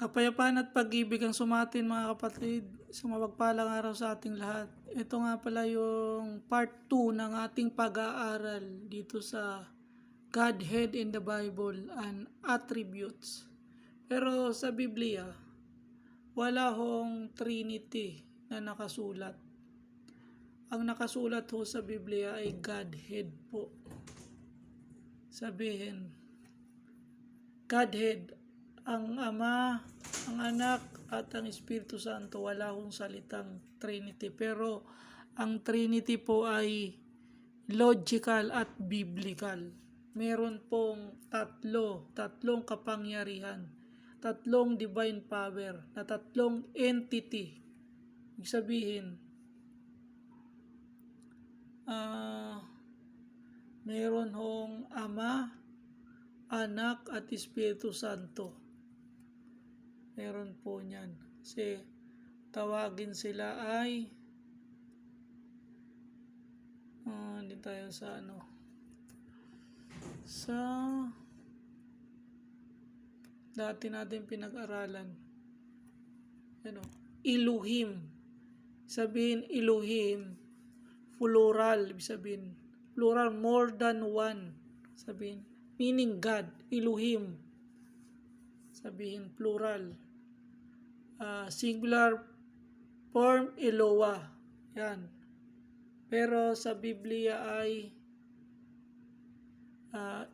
Kapayapaan at pag-ibig ang sumatin mga kapatid sa mapagpalang araw sa ating lahat. Ito nga pala yung part 2 ng ating pag-aaral dito sa Godhead in the Bible and Attributes. Pero sa Biblia, wala hong Trinity na nakasulat. Ang nakasulat ho sa Biblia ay Godhead po. Sabihin, Godhead, ang Ama, ang Anak, at ang Espiritu Santo. Wala hong salitang Trinity. Pero ang Trinity po ay logical at biblical. Meron pong tatlong kapangyarihan, tatlong divine power, na tatlong entity. Ibig sabihin, meron hong Ama, Anak, at Espiritu Santo. Meron po niyan. Kasi tawagin sila ay hindi tayo sa sa dati natin pinag-aralan. Elohim. Sabihin Elohim, plural. Ibig sabihin, plural, more than one. Sabihin, meaning God, Elohim. Sabihin, plural. Singular form, Eloah. Yan. Pero sa Biblia ay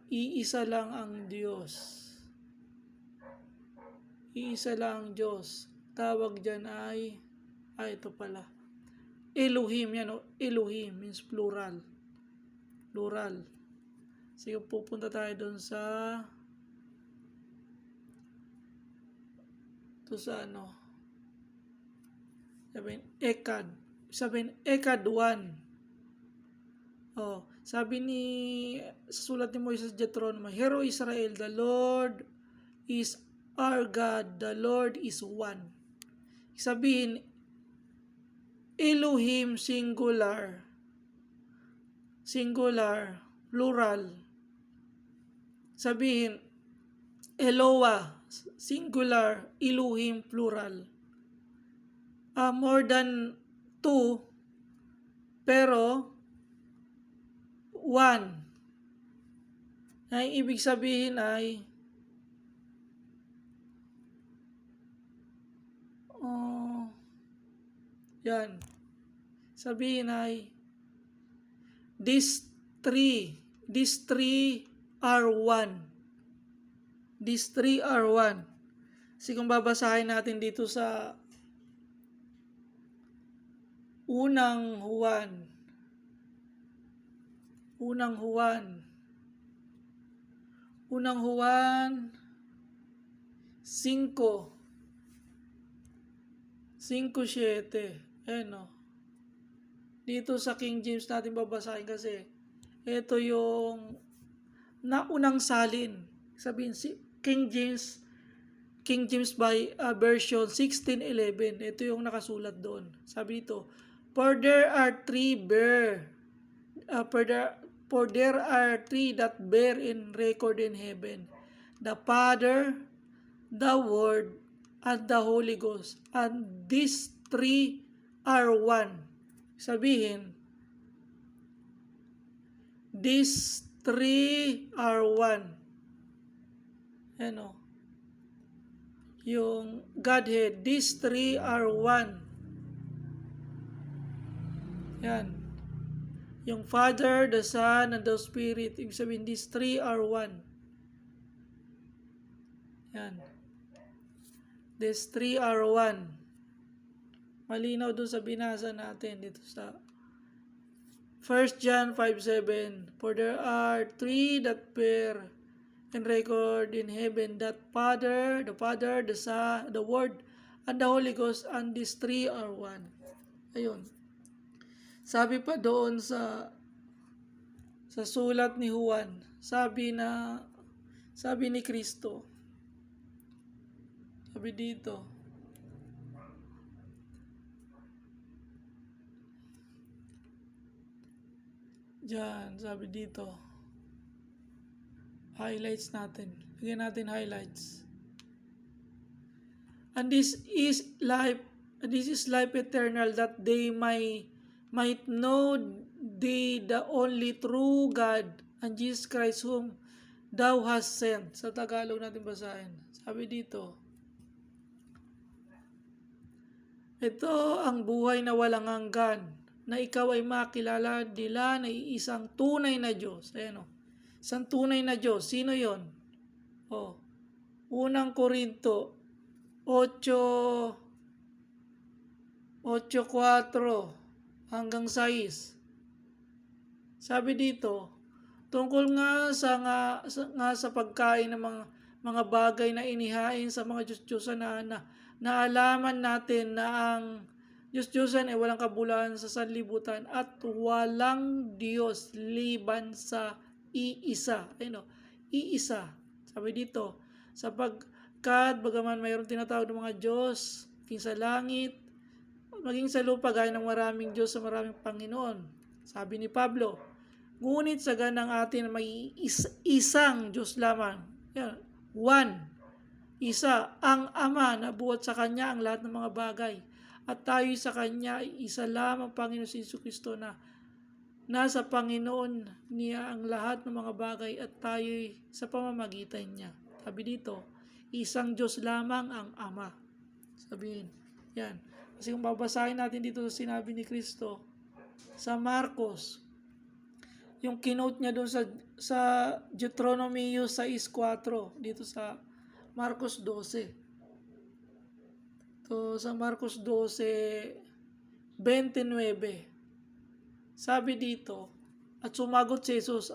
iisa lang ang Diyos. Iisa lang ang Diyos. Tawag dyan ay ito pala. Elohim. Yan o. Elohim means plural. Plural. Sige, pupunta tayo doon sa sabihin Ekad 1. Sabi sa sulat ni Moises Deuteronomy, Hear O Israel, the Lord is our God, the Lord is one. Sabihin Elohim singular, plural. Sabihin Eloah singular, Elohim plural. More than two, pero one. Ay ibig sabihin ay yan. Sabihin ay these three are one. These three are one. Kasi kung babasahin natin dito sa Unang Juan 5:7. Dito sa King James natin babasahin kasi ito yung naunang salin. Sabihin King James by version 1611. Ito yung nakasulat doon. Sabi dito, For there are three that bear in record in heaven, the Father, the Word, and the Holy Ghost, and these three are one. Sabihin, these three are one. Yung Godhead, these three are one. Yan. Yung Father, the Son, and the Spirit. Ibig sabihin, these three are one. Yan. These three are one. Malinaw doon sa binasa natin dito sa 1 John 5:7. For there are three that bear in record in heaven, that the Father, the Son, the Word, and the Holy Ghost, and these three are one. Ayun. Sabi pa doon sa sulat ni Juan, sabi ni Kristo, sabi dito, Diyan, sabi dito, highlights natin. Lagyan natin highlights. And this is life eternal, that they might know thee, the only true God, and Jesus Christ whom thou hast sent. Sa Tagalog natin basahin. Sabi dito, ito ang buhay na walang hanggan, na ikaw ay makilala nila na isang tunay na Diyos. Ayan o. Isang tunay na Diyos. Sino yon? O, unang Korinto 8:4 hanggang 6. Sabi dito, tungkol nga sa pagkain ng mga bagay na inihain sa mga Diyos-Diyosan na naalaman natin na ang Diyos-Diyosan ay walang kabuluhan sa sanlibutan at walang Diyos liban sa iisa. Ayun o, iisa. Sabi dito, sapagkat bagaman mayroong tinatawag ng mga Diyos, maging sa langit, maging sa lupa, gaya ng maraming Diyos sa maraming Panginoon. Sabi ni Pablo, ngunit sa ganang atin may isang Diyos lamang. Yan, one. Isa, ang Ama na buhat sa Kanya ang lahat ng mga bagay. At tayo sa Kanya ay isa lamang Panginoon si Jesucristo na nasa Panginoon niya ang lahat ng mga bagay at tayo sa pamamagitan niya. Sabi dito, isang Diyos lamang ang Ama. Sabihin, yan. Kasi kung babasahin natin dito sa sinabi ni Kristo sa Marcos, yung kinote niya doon sa Deuteronomy 6:4 dito sa Marcos 12. So, sa Marcos 12:29. Sabi dito, at sumagot si Jesus,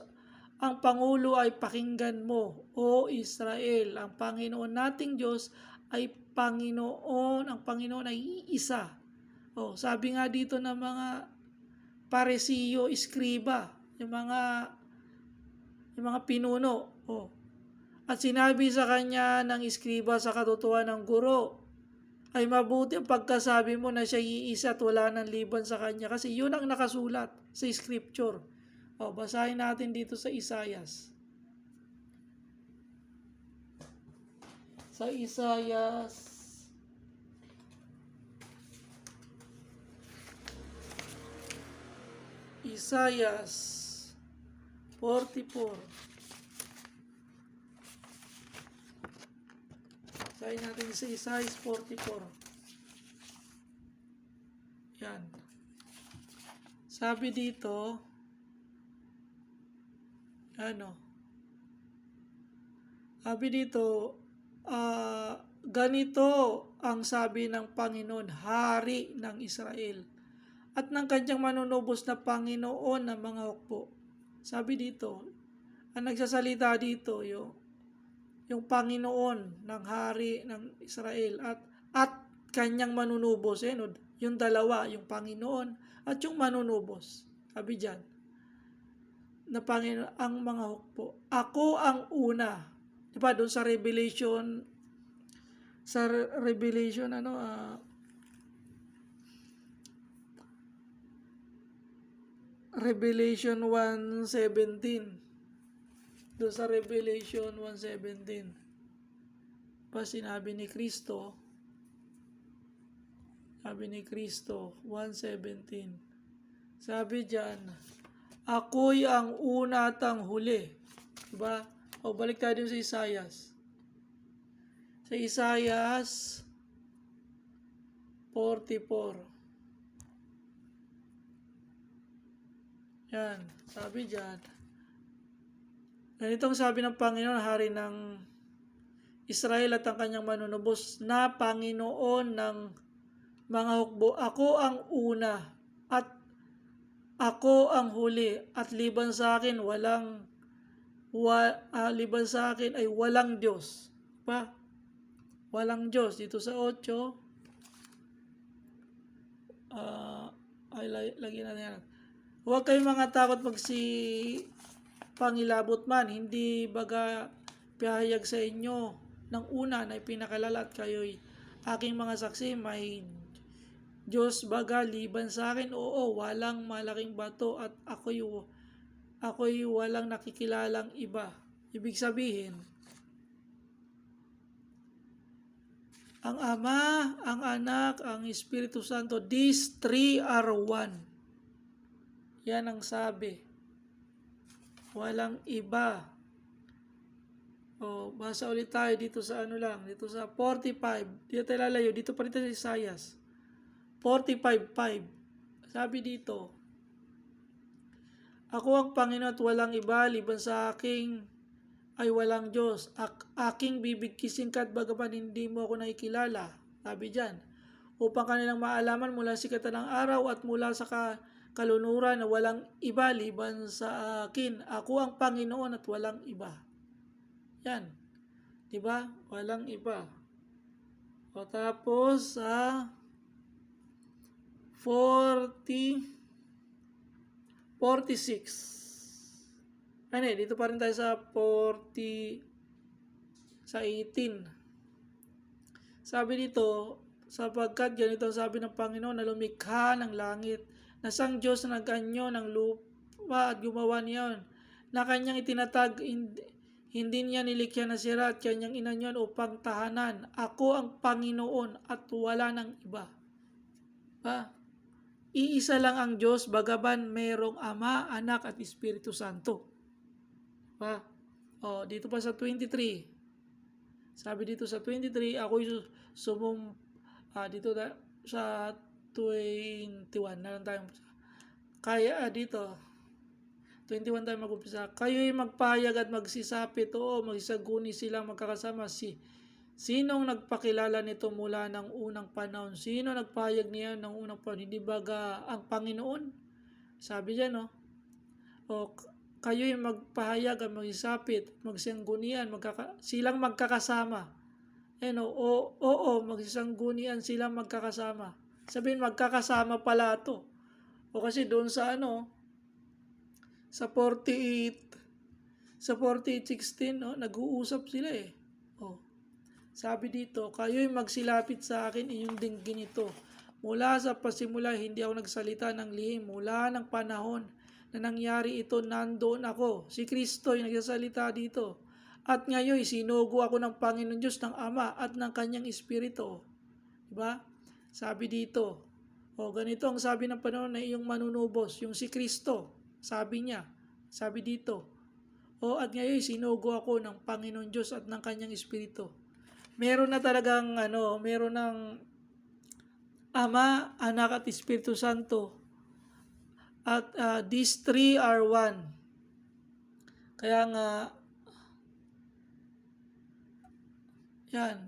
ang Pangulo ay pakinggan mo, O Israel, ang Panginoon nating Diyos ay Panginoon, ang Panginoon ay isa. O, sabi nga dito ng mga Paresiyo, Iskriba, yung mga pinuno. O, at sinabi sa kanya ng Iskriba sa katotohanan ng guro, ay mabuti ang pagkasabi mo na siya iisa at wala nang liban sa kanya. Kasi yun ang nakasulat sa scripture. O, basahin natin dito sa Isaias. Sa Isaias 44. Basahin natin sa Isaias 44. Yan. Sabi dito, sabi dito, ganito ang sabi ng Panginoon, Hari ng Israel, at ng kanyang manunubos na Panginoon ng mga hukbo. Sabi dito, ang nagsasalita dito, yung Panginoon ng Hari ng Israel at kanyang manunubos. Yung dalawa, yung Panginoon at yung manunubos. Sabi dyan, na Panginoon ang mga hukbo. Ako ang una. Diba doon sa Revelation, Revelation 1:17. Doon sa Revelation 1:17. Pa sinabi ni Kristo, 1:17. Sabi diyan, ako'y ang una at ang huli. Diba? O balik tayo din sa Isaias. Sa Isaias 44. Yan, sabi diyan, ganitong sabi ng Panginoon, Hari ng Israel at ang kanyang manunubos, na Panginoon ng mga hukbo, ako ang una at ako ang huli, at liban sa akin ay walang Diyos. Pa? Walang Diyos. Dito sa 8, lagyan natin yan. Huwag kayong mga takot pangilabot man, hindi baga pahayag sa inyo ng una na ipinakalala at kayo'y aking mga saksi, may Diyos baga liban sa akin? Oo, walang malaking bato at ako'y walang nakikilalang iba. Ibig sabihin, Ang Ama, ang Anak, ang Espiritu Santo, these three are one. Yan ang sabi. Walang iba. O, basa ulit tayo dito sa dito sa 45. Dito tayo lalayo, dito pa rin tayo sa Isaias. 45:5. Sabi dito, ako ang Panginoon at walang iba, liban sa aking ay walang Diyos. Aking bibigkisin ka at bagaman hindi mo ako nakikilala. Sabi dyan, upang kanilang maalaman mula sikatan ng araw at mula sa kalunuran na walang iba liban sa akin. Ako ang Panginoon at walang iba. Yan. Diba? Walang iba. O tapos sa 46. Dito pa rin tayo sa 18. Sabi dito, sapagkat ganito sabi ng Panginoon na lumikha ng langit, na siyang Diyos na nag-anyo ng lupa at gumawa niyon, na kanyang itinatag, hindi niya nilikha na sira at kanyang inanyon upang tahanan. Ako ang Panginoon at wala ng iba. Iisa lang ang Diyos, bagaban merong Ama, Anak at Espiritu Santo. Dito pa sa 23. Sabi dito sa 23, ako'y dito sa 21 na lang tayo. Kaya dito 21 tayo mag-umpisa. Kayo'y magpahayag at magsisapit, magsisaguni silang magkakasama. Sinong nagpakilala nito mula ng unang panahon? Sino nagpahayag niya ng unang panahon? Hindi ba ang Panginoon? Sabi diyan, kayo'y magpahayag at magsisapit, magsanggunian, silang magkakasama. Magsanggunian silang magkakasama. Sabihin, magkakasama pala ito. Kasi doon sa sa 48:16, nag-uusap sila Sabi dito, kayo'y magsilapit sa akin, inyong dinggin ito. Mula sa pasimula, hindi ako nagsalita ng lihim. Mula ng panahon na nangyari ito, nandoon ako. Si Kristo yung nagsasalita dito. At ngayon, sinugo ako ng Panginoon Diyos, ng Ama, at ng Kanyang Espiritu. Diba? Sabi dito, ganito ang sabi ng panahon na iyong manunubos, yung si Kristo. Sabi niya, sabi dito, at ngayon, sinugo ako ng Panginoon Diyos at ng Kanyang Espiritu. Meron na talagang, meron ng Ama, Anak at Espiritu Santo. At these three are one. Kaya nga, yan.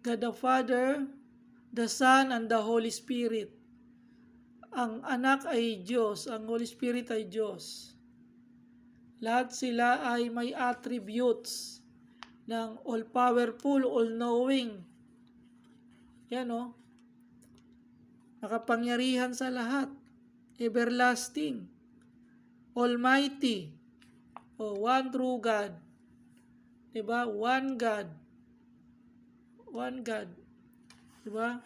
God the Father, the Son, and the Holy Spirit. Ang anak ay Diyos, ang Holy Spirit ay Diyos. Lahat sila ay may attributes ng all-powerful, all-knowing. Yan nakapangyarihan sa lahat. Everlasting. Almighty. One true God. Diba? One God. One God. Diba?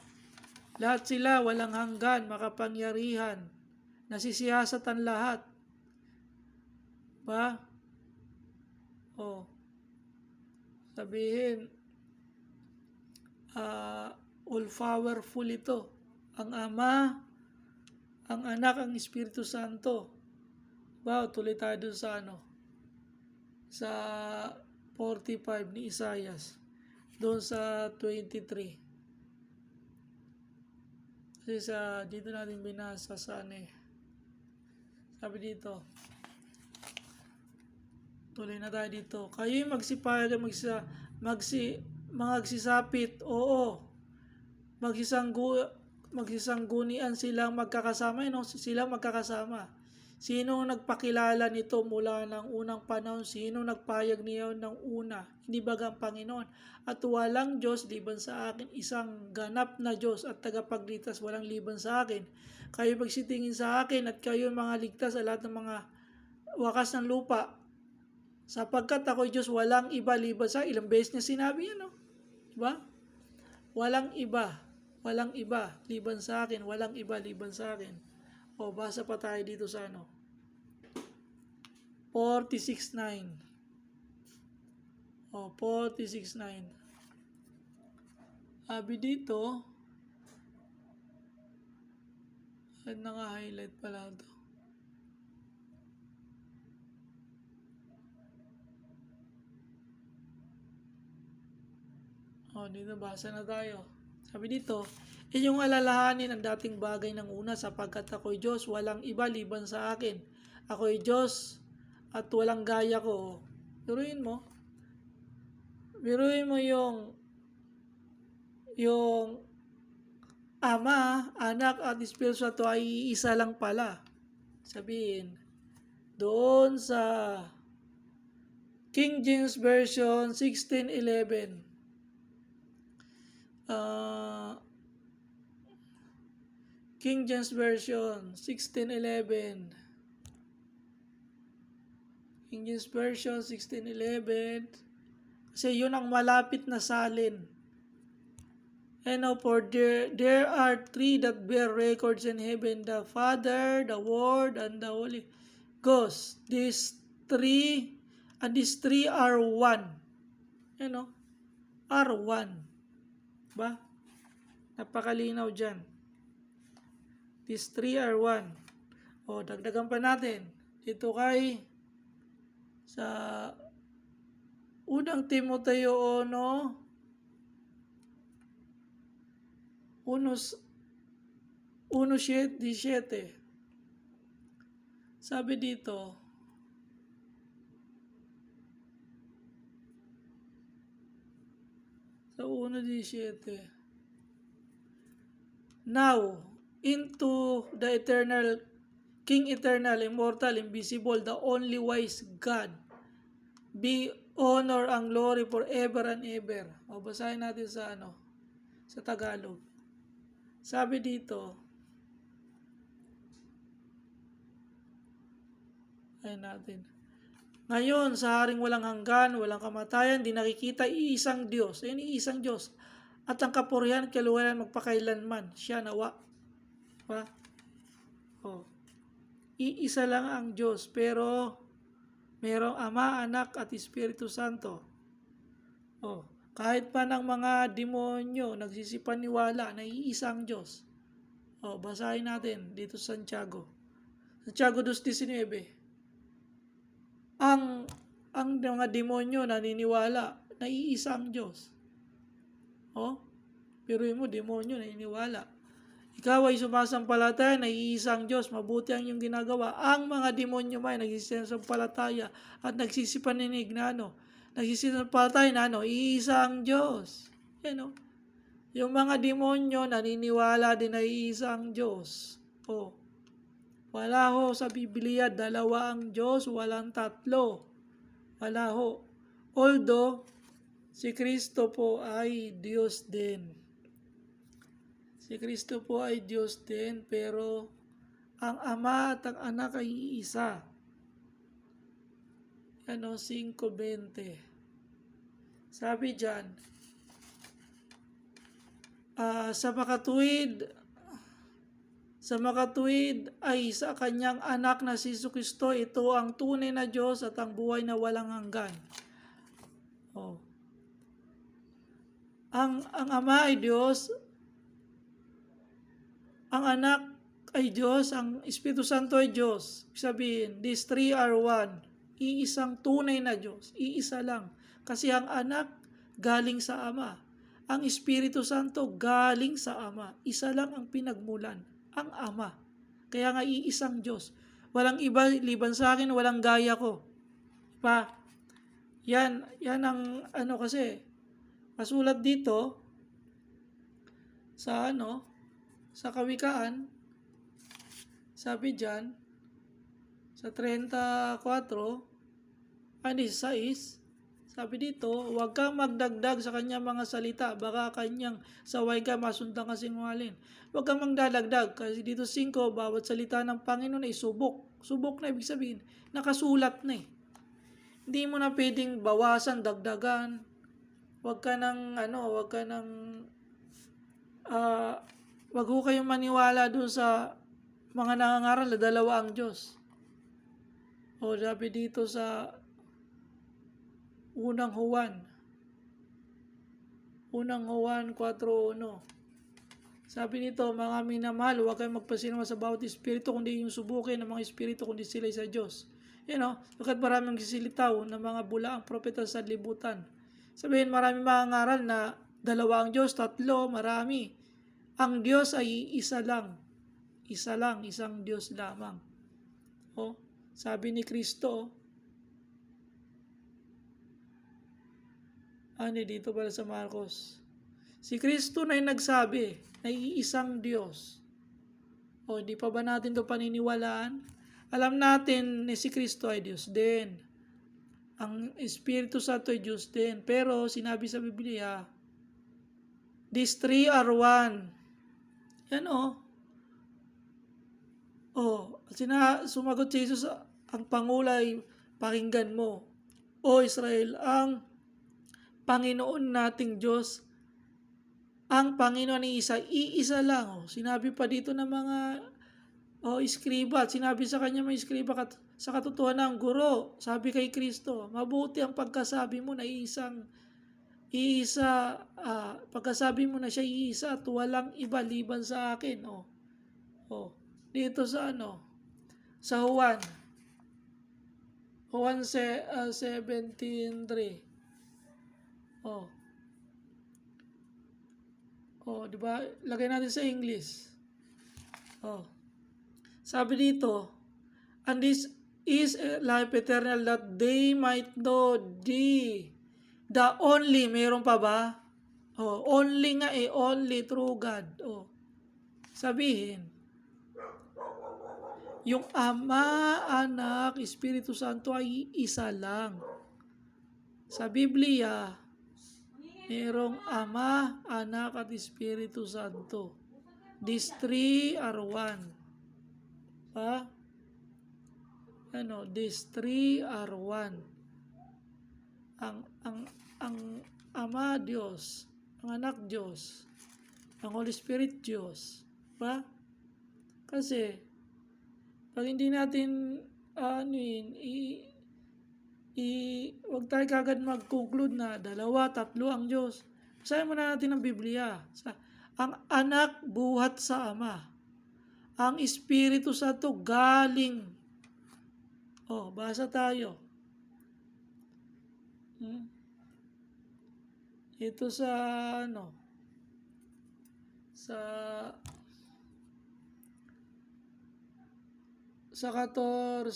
Lahat sila walang hanggan, makapangyarihan. Nasisiyasat ang lahat. Diba? Sabihin, all-powerful ito. Ang Ama, ang Anak, ang Espiritu Santo. Tuloy tayo dun sa sa 45 ni Isaias. Doon sa 23. Kasi dito natin binasa sa Sabi dito, tuloy na tayo dito. Kayo'y magsipayag at magsisapit, magsisanggunian silang magkakasama. Silang magkakasama. Sino nagpakilala nito mula ng unang panahon? Sino nagpayag niya ng una? Hindi ba ang Panginoon? At walang Diyos liban sa akin, isang ganap na Diyos at tagapagligtas, walang liban sa akin. Kayo magsitingin sa akin at kayo mga ligtas sa lahat ng mga wakas ng lupa. Sapagkat ako'y Diyos, walang iba liban sa akin. Ilang beses niya sinabi yan, diba? Walang iba liban sa akin, walang iba liban sa akin. Basa pa tayo dito sa 46:9. 46:9. Sabi dito, at naka-highlight pala ito. Dito basa na tayo. Sabi dito, inyong alalahanin ang dating bagay ng una sapagkat ako'y Diyos, walang iba liban sa akin. Ako'y Diyos at walang gaya ko. Biruin mo yung Ama, Anak at Espiritu Santo ay isa lang pala. Sabihin, doon sa King James Version 16:11. King James Version 16:11. King James Version 16:11. Kasi yun ang malapit na salin. And now, for there are three that bear records in heaven, the Father, the Word, and the Holy Ghost. These three are one. Are one. Ba? Napakalinaw dyan. These three are one. Dagdagan pa natin. Dito sa unang Timoteo 1:17. Sabi dito, sa 1:17, now, into the eternal, King eternal, immortal, invisible, the only wise God, be honor and glory forever and ever. Basahin natin sa Tagalog. Sabi dito, ayun natin. Ngayon, sa haring walang hanggan, walang kamatayan, di nakikita iisang Diyos. Ayun, iisang Diyos. At ang kapurihan, kaluwalan, magpakailanman. Siya nawa. Diba? Iisa lang ang Diyos, pero merong Ama, Anak, at Espiritu Santo. Kahit pa ng mga demonyo, nagsisipaniwala na iisang Diyos. Basahin natin dito sa Santiago. Santiago 2:19. Ang mga demonyo naniniwala na iisang Diyos. Pero mo, demonyo naniniwala. Ikaw ay sumasampalataya na iisang Diyos, mabuti ang iyong ginagawa. Ang mga demonyo may nagsisampalataya at nagsisipaninig na nagsisipalatay na iisang Diyos. Yung mga demonyo naniniwala din na iisang Diyos. Wala sa Biblia, dalawa ang Diyos, walang tatlo. Wala Although, si Kristo po ay Diyos din. Si Kristo po ay Diyos din, pero ang Ama at ang Anak ay iisa. 5:20. Sabi dyan, sa makatuwid ay sa kanyang anak na si Jesucristo, ito ang tunay na Diyos at ang buhay na walang hanggan. Ang Ama ay Diyos, ang Anak ay Diyos, ang Espiritu Santo ay Diyos. Sabihin, these three are one. Iisang tunay na Diyos. Iisa lang. Kasi ang Anak galing sa Ama. Ang Espiritu Santo galing sa Ama. Isa lang ang pinagmulan, ang Ama. Kaya nga iisang Diyos. Walang iba liban sa akin, walang gaya ko. Yan ang kasi masulat dito sa sa Kawikaan, sabi dyan, sa 34, 6, sabi dito, huwag kang magdagdag sa kanyang mga salita, baka kanyang saway ka, masundang kasinungaling. Huwag kang magdadagdag, kasi dito 5, bawat salita ng Panginoon ay subok. Subok na ibig sabihin, nakasulat na Hindi mo na pwedeng bawasan, dagdagan. Huwag ho kayong maniwala doon sa mga nangangaral na dalawa ang Diyos. Sabi dito sa Unang Juan 4:1. Sabi nito, mga minamahal, huwag kayong magpasinama sa bawat espiritu, kundi yung subukin ng mga espiritu, kundi sila'y sa Diyos. Bakit maraming sisilitaw ng mga bulaang propeta sa libutan? Sabihin, maraming mga ngaral na dalawa ang Diyos, tatlo, marami. Ang Diyos ay isa lang. Isa lang, isang Diyos lamang. Sabi ni Kristo, dito pala sa Marcos. Si Kristo na yung nagsabi na iisang Diyos. Hindi pa ba natin ito paniniwalaan? Alam natin na si Kristo ay Diyos din. Ang Espiritu Santo ay Diyos din. Pero sinabi sa Biblia, these three are one. Yan sumagot si Jesus, ang Pangulo ay pakinggan mo. O Israel, ang Panginoon nating Diyos, ang Panginoon ay iisa lang. Sinabi pa dito ng mga iskriba, at sinabi sa kanya mga iskriba, sa katotohanan ng guro, sabi kay Kristo, mabuti ang pagkasabi mo na pagkasabi mo na siya iisa at walang iba liban sa akin. Dito sa sa Juan 17:3. Di ba? Lagay natin sa English. Sabi dito, and this is life eternal, that they might know thee, the only, mayroon pa ba? Only nga only true God. Sabihin, yung Ama, Anak, Espiritu Santo ay isa lang. Sa Biblia, mayroong Ama, Anak, at Espiritu Santo. These three are one. These three are one. Ang Ama, Diyos. Ang Anak, Diyos. Ang Holy Spirit, Diyos. Kasi, pag hindi natin, huwag tayo kagad mag-conclude na dalawa, tatlo ang Diyos. Basahin muna natin ang Biblia. Ang anak buhat sa Ama. Ang Espiritu Santo galing. Basa tayo. Ito sa sa 14.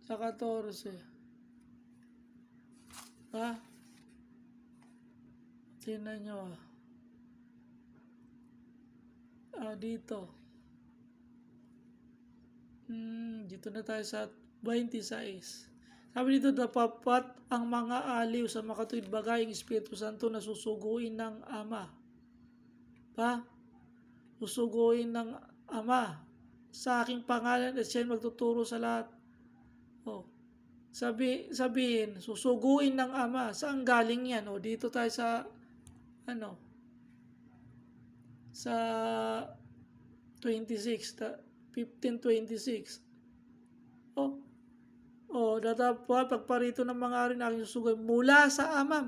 Sa 14. Tingnan nyo. Dito. Dito na tayo sa 26. Sabi dito, dapat ang mga aliw sa makatuwid bagay ang Espiritu Santo na susuguin ng Ama. Susuguin ng Ama sa aking pangalan at siya magtuturo sa lahat. Sabihin, susuguin ng Ama. Saan galing yan? Dito tayo sa sa 26, 15:26. Dapat pagparito ng mga ari na aking susuguin mula sa Ama.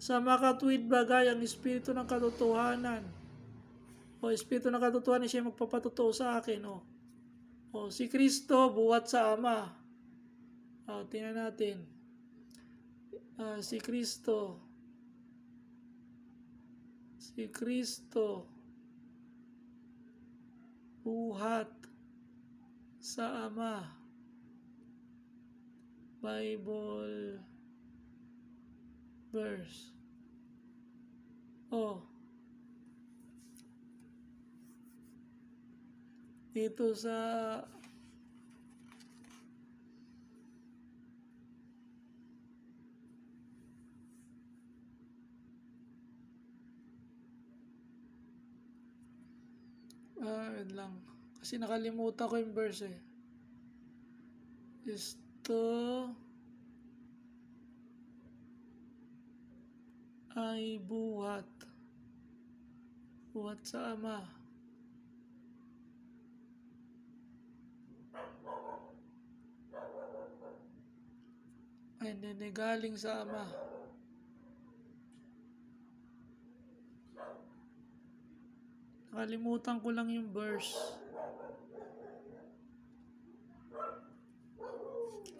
Sa makatuwid bagay ang Espiritu ng katotohanan. Espiritu ng katotohanan, siya magpapatotoo sa akin. Si Kristo buhat sa Ama. Tingnan natin. Si Kristo buhat sa Ama. Bible verse. Dito sa wait lang. Kasi nakalimutan ko yung verse Ito ay buhat sa Ama. And then galing sa Ama. Nakalimutan ko lang yung verse.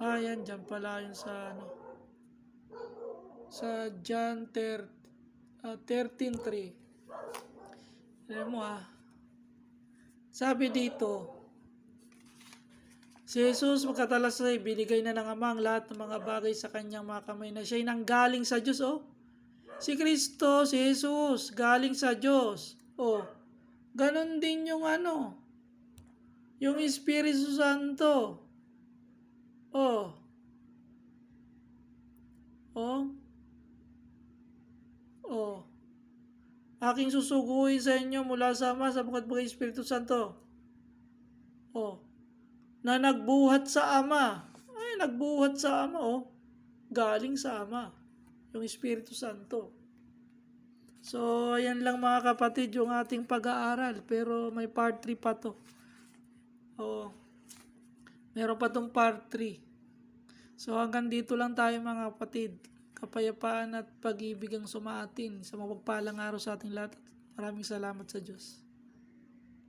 Yan, dyan pala yun sa ano. Sa John 13:3. Alam mo sabi dito, si Jesus magkatalasay, binigay na ng Ama ang lahat ng mga bagay sa kanyang mga kamay na siya'y nanggaling sa Diyos. Si Kristo, si Jesus, galing sa Diyos. Ganon din yung yung Espiritu Santo. Aking susuguhin sa inyo mula sa Ama sapagkat mga Espiritu Santo. Na nagbuhat sa Ama. Nagbuhat sa Ama, galing sa Ama. Yung Espiritu Santo. So, ayan lang mga kapatid yung ating pag-aaral. Pero may part 3 pa to. Meron pa tong part 3. So, hanggang dito lang tayo mga kapatid. Kapayapaan at pag-ibig ang sumaatin sa mapagpalang araw sa ating lahat. Maraming salamat sa Diyos.